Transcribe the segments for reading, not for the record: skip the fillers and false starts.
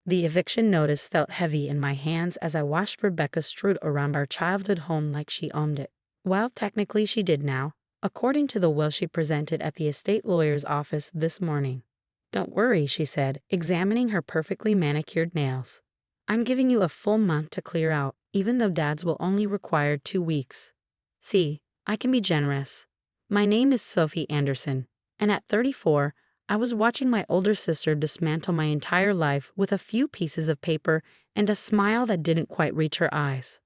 The eviction notice felt heavy in my hands as I watched Rebecca strut around our childhood home like she owned it. Well, technically she did now, according to the will she presented at the estate lawyer's office this morning. "Don't worry," she said, examining her perfectly manicured nails. "I'm giving you a full month to clear out, even though Dad's will only require 2 weeks. See, I can be generous. My name is Sophie Anderson, and at 34, I was watching my older sister dismantle my entire life with a few pieces of paper and a smile that didn't quite reach her eyes.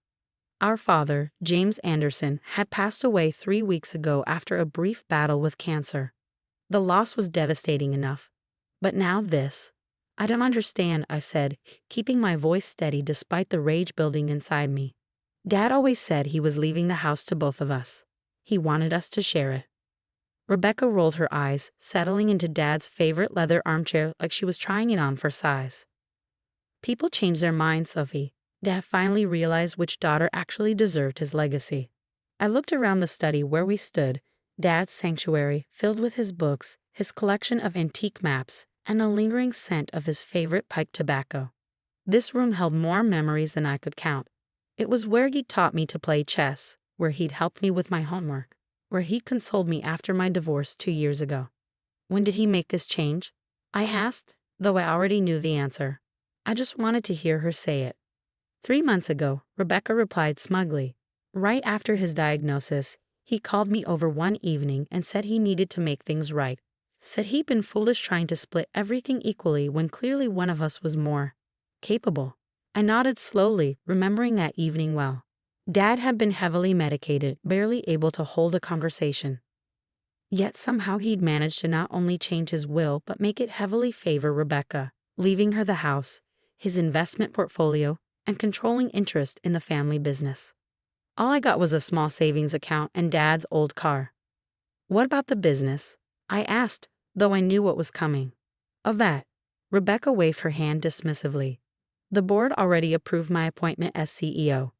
Our father, James Anderson, had passed away 3 weeks ago after a brief battle with cancer. The loss was devastating enough. But now this. I don't understand," I said, keeping my voice steady despite the rage building inside me. "Dad always said he was leaving the house to both of us. He wanted us to share it." Rebecca rolled her eyes, settling into Dad's favorite leather armchair like she was trying it on for size. "People change their minds, Sophie." Dad finally realized which daughter actually deserved his legacy. I looked around the study where we stood, Dad's sanctuary filled with his books, his collection of antique maps, and a lingering scent of his favorite pipe tobacco. This room held more memories than I could count. It was where he'd taught me to play chess, where he'd helped me with my homework, where he'd consoled me after my divorce 2 years ago. "When did he make this change?" I asked, though I already knew the answer. I just wanted to hear her say it. 3 months ago," Rebecca replied smugly. "Right after his diagnosis, he called me over one evening and said he needed to make things right. Said he'd been foolish trying to split everything equally when clearly one of us was more capable." I nodded slowly, remembering that evening well. Dad had been heavily medicated, barely able to hold a conversation. Yet somehow he'd managed to not only change his will but make it heavily favor Rebecca, leaving her the house, his investment portfolio, and controlling interest in the family business. All I got was a small savings account and Dad's old car. "What about the business?" I asked, though I knew what was coming. "Of that," Rebecca waved her hand dismissively. "The board already approved my appointment as CEO.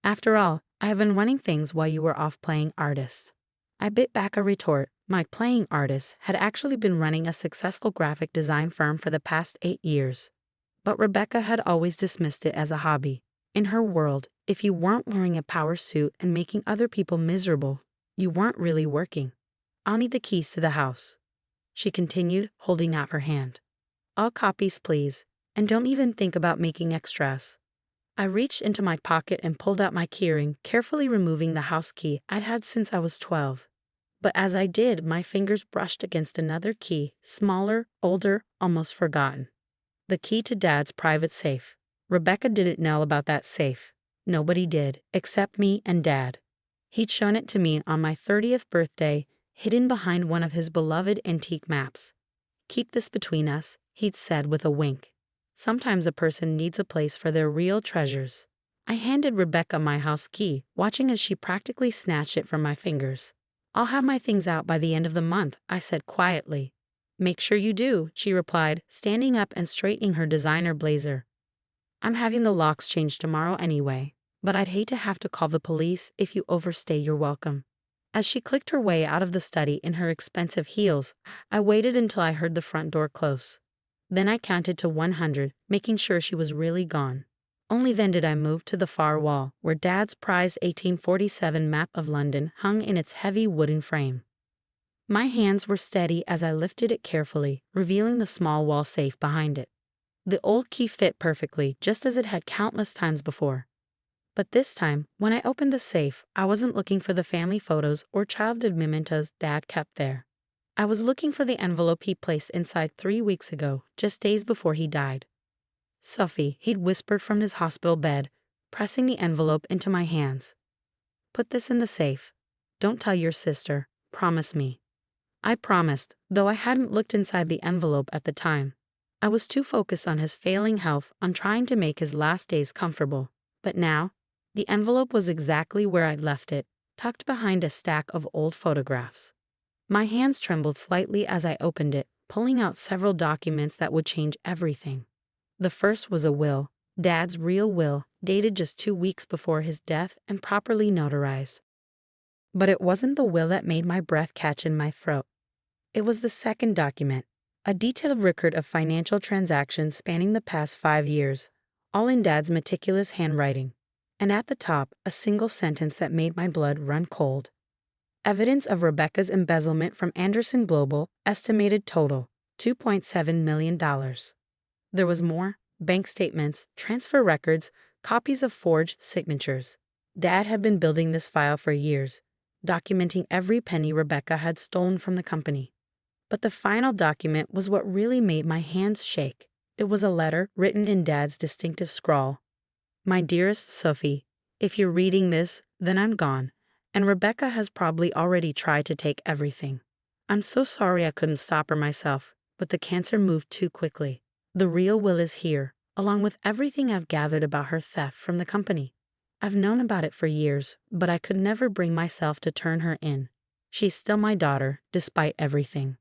After all, I have been running things while you were off playing artist." I bit back a retort. My playing artist had actually been running a successful graphic design firm for the past 8 years. But Rebecca had always dismissed it as a hobby. In her world, if you weren't wearing a power suit and making other people miserable, you weren't really working. "I'll need the keys to the house," she continued, holding out her hand. "All copies, please, and don't even think about making extras." I reached into my pocket and pulled out my keyring, carefully removing the house key I'd had since I was 12. But as I did, my fingers brushed against another key, smaller, older, almost forgotten. The key to Dad's private safe. Rebecca didn't know about that safe. Nobody did, except me and Dad. He'd shown it to me on my 30th birthday, hidden behind one of his beloved antique maps. "Keep this between us," he'd said with a wink. "Sometimes a person needs a place for their real treasures." I handed Rebecca my house key, watching as she practically snatched it from my fingers. "I'll have my things out by the end of the month," I said quietly. "Make sure you do," she replied, standing up and straightening her designer blazer. "I'm having the locks changed tomorrow anyway, but I'd hate to have to call the police if you overstay your welcome." As she clicked her way out of the study in her expensive heels, I waited until I heard the front door close. Then I counted to 100, making sure she was really gone. Only then did I move to the far wall, where Dad's prized 1847 map of London hung in its heavy wooden frame. My hands were steady as I lifted it carefully, revealing the small wall safe behind it. The old key fit perfectly, just as it had countless times before. But this time, when I opened the safe, I wasn't looking for the family photos or childhood mementos Dad kept there. I was looking for the envelope he placed inside 3 weeks ago, just days before he died. "Sophie," he'd whispered from his hospital bed, pressing the envelope into my hands. "Put this in the safe. Don't tell your sister. Promise me." I promised, though I hadn't looked inside the envelope at the time. I was too focused on his failing health, on trying to make his last days comfortable. But now, the envelope was exactly where I'd left it, tucked behind a stack of old photographs. My hands trembled slightly as I opened it, pulling out several documents that would change everything. The first was a will, Dad's real will, dated just 2 weeks before his death and properly notarized. But it wasn't the will that made my breath catch in my throat. It was the second document, A detailed record of financial transactions spanning the past 5 years, all in Dad's meticulous handwriting. And at the top, a single sentence that made my blood run cold. Evidence of Rebecca's embezzlement from Anderson Global, estimated total, $2.7 million. There was more: bank statements, transfer records, copies of forged signatures. Dad had been building this file for years, documenting every penny Rebecca had stolen from the company. But the final document was what really made my hands shake. It was a letter written in Dad's distinctive scrawl. My dearest Sophie, if you're reading this, then I'm gone, and Rebecca has probably already tried to take everything. I'm so sorry I couldn't stop her myself, but the cancer moved too quickly. The real will is here, along with everything I've gathered about her theft from the company. I've known about it for years, but I could never bring myself to turn her in. She's still my daughter, despite everything.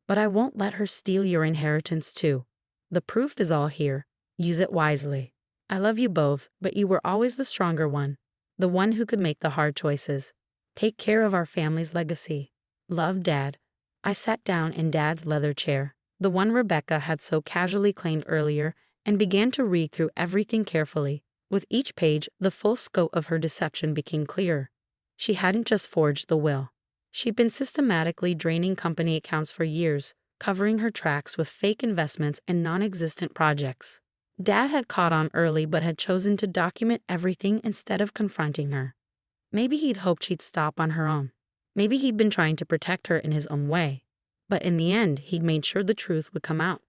But I won't let her steal your inheritance too. The proof is all here. Use it wisely. I love you both, but you were always the stronger one, the one who could make the hard choices. Take care of our family's legacy. Love, Dad. I sat down in Dad's leather chair, the one Rebecca had so casually claimed earlier, and began to read through everything carefully. With each page, the full scope of her deception became clearer. She hadn't just forged the will. She'd been systematically draining company accounts for years, covering her tracks with fake investments and non-existent projects. Dad had caught on early but had chosen to document everything instead of confronting her. Maybe he'd hoped she'd stop on her own. Maybe he'd been trying to protect her in his own way. But in the end, he'd made sure the truth would come out.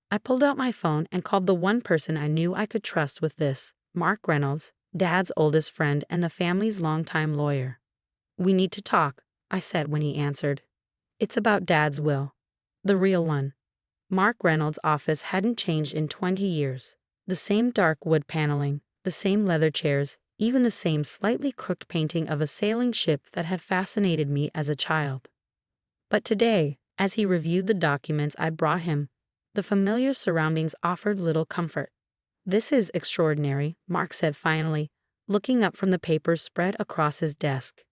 I pulled out my phone and called the one person I knew I could trust with this, Mark Reynolds, Dad's oldest friend and the family's longtime lawyer. "We need to talk," I said when he answered. "It's about Dad's will. The real one." Mark Reynolds' office hadn't changed in 20 years. The same dark wood paneling, the same leather chairs, even the same slightly crooked painting of a sailing ship that had fascinated me as a child. But today, as he reviewed the documents I brought him, the familiar surroundings offered little comfort. "This is extraordinary," Mark said finally, looking up from the papers spread across his desk.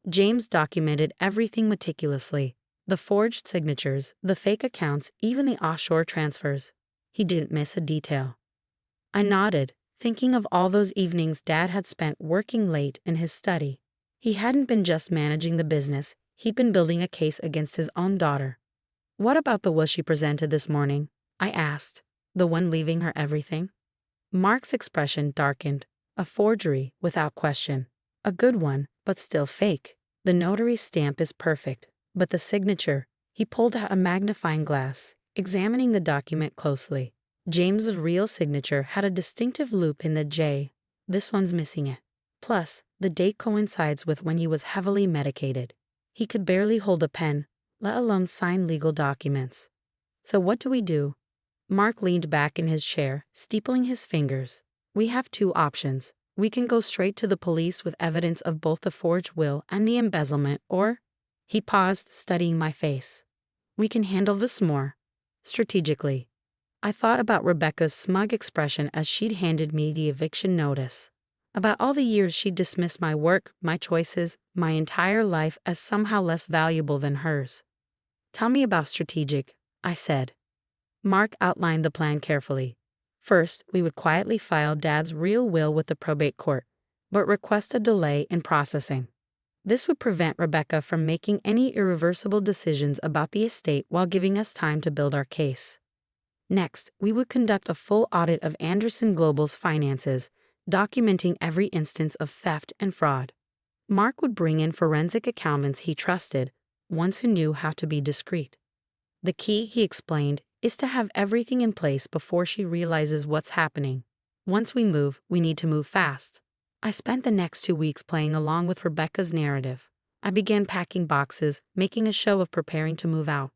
James documented everything meticulously. The forged signatures, the fake accounts, even the offshore transfers. He didn't miss a detail. I nodded, thinking of all those evenings Dad had spent working late in his study. He hadn't been just managing the business, he'd been building a case against his own daughter. "What about the will she presented this morning?" I asked. "The one leaving her everything?" Mark's expression darkened. "A forgery, without question. A good one, but still fake. The notary stamp is perfect. But the signature," he pulled out a magnifying glass, examining the document closely. James's real signature had a distinctive loop in the J. This one's missing it. Plus, the date coincides with when he was heavily medicated. He could barely hold a pen, let alone sign legal documents. "So what do we do?" Mark leaned back in his chair, steepling his fingers. "We have two options. We can go straight to the police with evidence of both the forged will and the embezzlement, or—" He paused, studying my face. "We can handle this more strategically." I thought about Rebecca's smug expression as she'd handed me the eviction notice. About all the years she'd dismissed my work, my choices, my entire life as somehow less valuable than hers. "Tell me about strategic," I said. Mark outlined the plan carefully. First, we would quietly file Dad's real will with the probate court, but request a delay in processing. This would prevent Rebecca from making any irreversible decisions about the estate while giving us time to build our case. Next, we would conduct a full audit of Anderson Global's finances, documenting every instance of theft and fraud. Mark would bring in forensic accountants he trusted, ones who knew how to be discreet. "The key," he explained, "is to have everything in place before she realizes what's happening. Once we move, we need to move fast." I spent the next 2 weeks playing along with Rebecca's narrative. I began packing boxes, making a show of preparing to move out.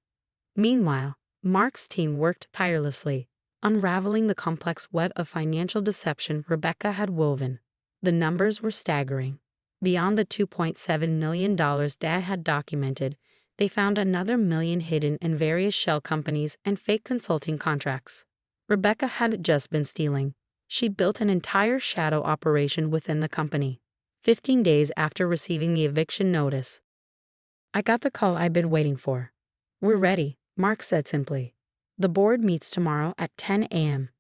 Meanwhile, Mark's team worked tirelessly, unraveling the complex web of financial deception Rebecca had woven. The numbers were staggering. Beyond the $2.7 million Dad had documented, they found another $1 million hidden in various shell companies and fake consulting contracts. Rebecca hadn't just been stealing. She built an entire shadow operation within the company. 15 days after receiving the eviction notice, I got the call I'd been waiting for. "We're ready," Mark said simply. The board meets tomorrow at 10 a.m.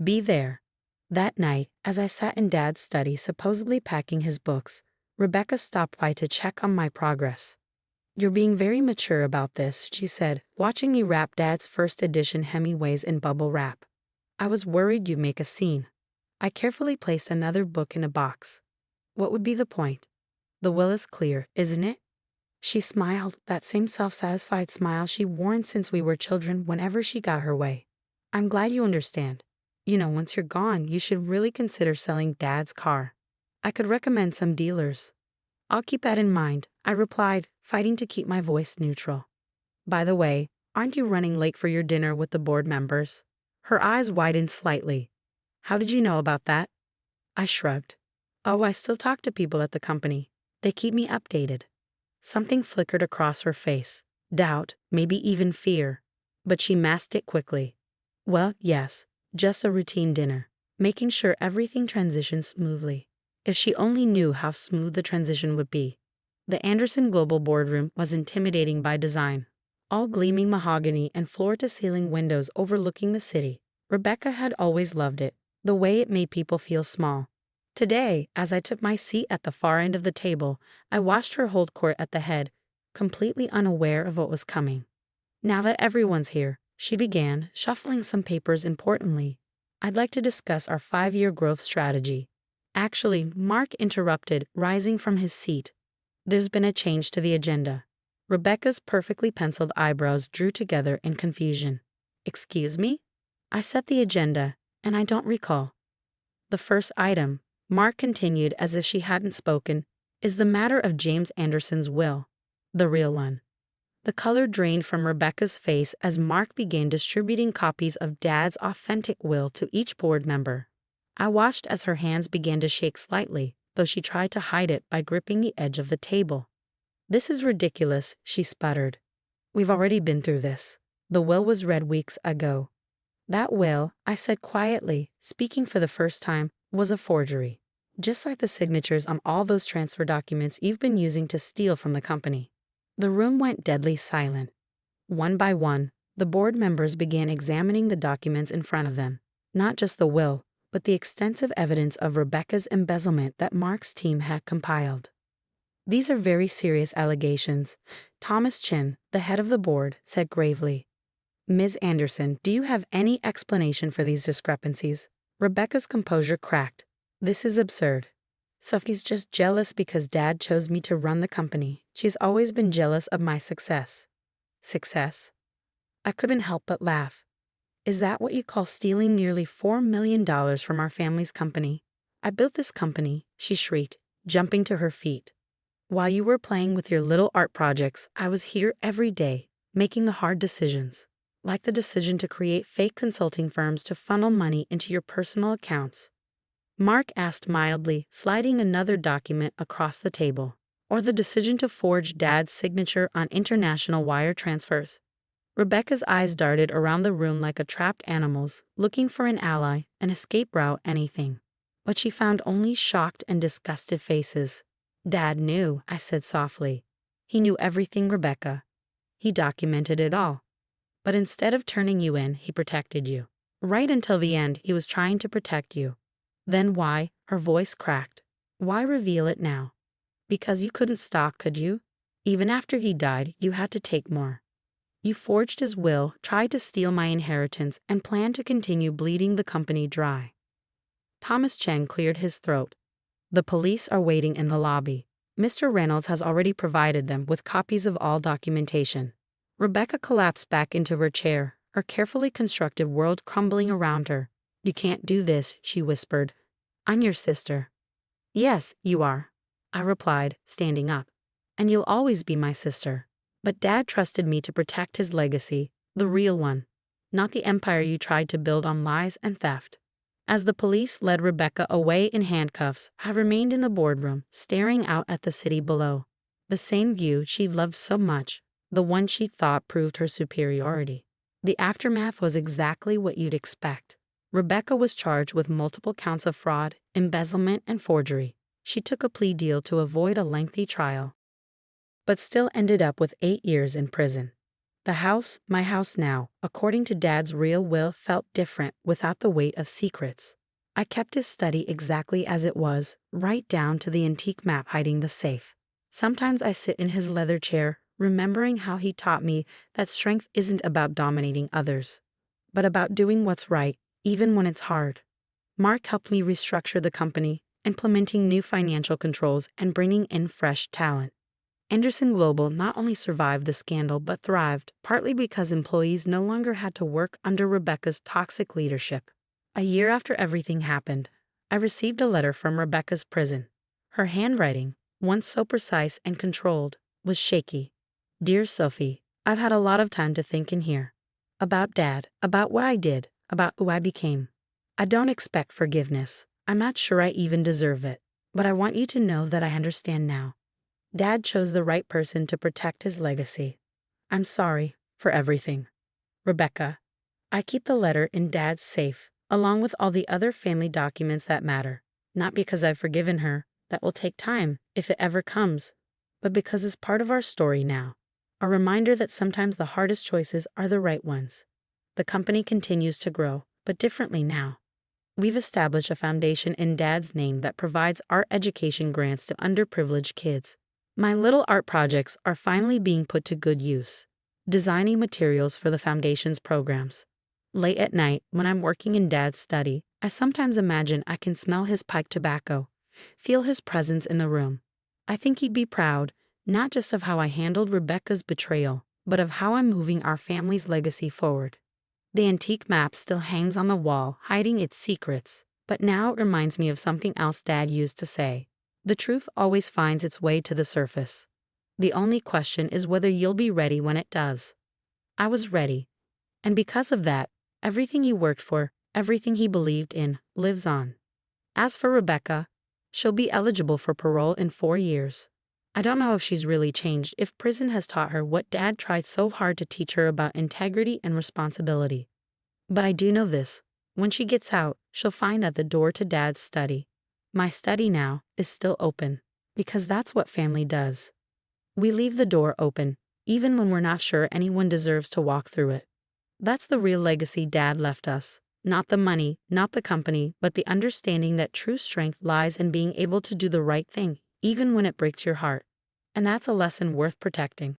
Be there. That night, as I sat in Dad's study supposedly packing his books, Rebecca stopped by to check on my progress. "You're being very mature about this," she said, watching me wrap Dad's first edition Hemingways in bubble wrap. "I was worried you'd make a scene." I carefully placed another book in a box. "What would be the point? The will is clear, isn't it?" She smiled, that same self-satisfied smile she'd worn since we were children whenever she got her way. "I'm glad you understand. Once you're gone, you should really consider selling Dad's car. I could recommend some dealers." "I'll keep that in mind," I replied, fighting to keep my voice neutral. "By the way, aren't you running late for your dinner with the board members?" Her eyes widened slightly. "How did you know about that?" I shrugged. "Oh, I still talk to people at the company. They keep me updated." Something flickered across her face. Doubt, maybe even fear. But she masked it quickly. "Well, yes, just a routine dinner. Making sure everything transitions smoothly." If she only knew how smooth the transition would be. The Anderson Global boardroom was intimidating by design. All gleaming mahogany and floor-to-ceiling windows overlooking the city. Rebecca had always loved it, the way it made people feel small. Today, as I took my seat at the far end of the table, I watched her hold court at the head, completely unaware of what was coming. "Now that everyone's here," she began, shuffling some papers importantly, "I'd like to discuss our 5-year growth strategy." Actually, Mark interrupted, rising from his seat. "There's been a change to the agenda." Rebecca's perfectly penciled eyebrows drew together in confusion. "Excuse me?" "I set the agenda, and I don't recall." "The first item," Mark continued as if she hadn't spoken, "is the matter of James Anderson's will. The real one." The color drained from Rebecca's face as Mark began distributing copies of Dad's authentic will to each board member. I watched as her hands began to shake slightly, though she tried to hide it by gripping the edge of the table. "This is ridiculous," she sputtered. "We've already been through this. The will was read weeks ago." "That will," I said quietly, speaking for the first time, "was a forgery. Just like the signatures on all those transfer documents you've been using to steal from the company." The room went deadly silent. One by one, the board members began examining the documents in front of them. Not just the will, but the extensive evidence of Rebecca's embezzlement that Mark's team had compiled. "These are very serious allegations," Thomas Chin, the head of the board, said gravely. "Ms. Anderson, do you have any explanation for these discrepancies?" Rebecca's composure cracked. "This is absurd. Sophie's just jealous because Dad chose me to run the company. She's always been jealous of my success." Success? I couldn't help but laugh. "Is that what you call stealing nearly $4 million from our family's company? I built this company," she shrieked, jumping to her feet. "While you were playing with your little art projects, I was here every day, making the hard decisions. Like the decision to create fake consulting firms to funnel money into your personal accounts." Mark asked mildly, sliding another document across the table. "Or the decision to forge Dad's signature on international wire transfers." Rebecca's eyes darted around the room like a trapped animal's, looking for an ally, an escape route, anything. But she found only shocked and disgusted faces. "Dad knew," I said softly. "He knew everything, Rebecca. He documented it all. But instead of turning you in, he protected you. Right until the end, he was trying to protect you. Then why?" Her voice cracked. "Why reveal it now? Because you couldn't stop, could you? Even after he died, you had to take more. You forged his will, tried to steal my inheritance, and planned to continue bleeding the company dry." Thomas Chen cleared his throat. "The police are waiting in the lobby. Mr. Reynolds has already provided them with copies of all documentation." Rebecca collapsed back into her chair, her carefully constructed world crumbling around her. "You can't do this," she whispered. "I'm your sister." "Yes, you are," I replied, standing up. "And you'll always be my sister. But Dad trusted me to protect his legacy, the real one, not the empire you tried to build on lies and theft." As the police led Rebecca away in handcuffs, I remained in the boardroom, staring out at the city below. The same view she loved so much, the one she thought proved her superiority. The aftermath was exactly what you'd expect. Rebecca was charged with multiple counts of fraud, embezzlement, and forgery. She took a plea deal to avoid a lengthy trial, but still ended up with 8 years in prison. The house, my house now, according to Dad's real will, felt different without the weight of secrets. I kept his study exactly as it was, right down to the antique map hiding the safe. Sometimes I sit in his leather chair, remembering how he taught me that strength isn't about dominating others, but about doing what's right, even when it's hard. Mark helped me restructure the company, implementing new financial controls and bringing in fresh talent. Anderson Global not only survived the scandal but thrived, partly because employees no longer had to work under Rebecca's toxic leadership. A year after everything happened, I received a letter from Rebecca's prison. Her handwriting, once so precise and controlled, was shaky. Dear Sophie, I've had a lot of time to think in here. About Dad, about what I did, about who I became. I don't expect forgiveness. I'm not sure I even deserve it. But I want you to know that I understand now. Dad chose the right person to protect his legacy. I'm sorry for everything. Rebecca. I keep the letter in Dad's safe, along with all the other family documents that matter. Not because I've forgiven her, that will take time, if it ever comes, but because it's part of our story now. A reminder that sometimes the hardest choices are the right ones. The company continues to grow, but differently now. We've established a foundation in Dad's name that provides art education grants to underprivileged kids. My little art projects are finally being put to good use, designing materials for the foundation's programs. Late at night, when I'm working in Dad's study, I sometimes imagine I can smell his pipe tobacco, feel his presence in the room. I think he'd be proud, not just of how I handled Rebecca's betrayal, but of how I'm moving our family's legacy forward. The antique map still hangs on the wall, hiding its secrets, but now it reminds me of something else Dad used to say. The truth always finds its way to the surface. The only question is whether you'll be ready when it does. I was ready, and because of that, everything he worked for, everything he believed in, lives on. As for Rebecca, she'll be eligible for parole in 4 years. I don't know if she's really changed, if prison has taught her what Dad tried so hard to teach her about integrity and responsibility. But I do know this: when she gets out, she'll find that the door to Dad's study, my study now, is still open, because that's what family does. We leave the door open, even when we're not sure anyone deserves to walk through it. That's the real legacy Dad left us. Not the money, not the company, but the understanding that true strength lies in being able to do the right thing, even when it breaks your heart. And that's a lesson worth protecting.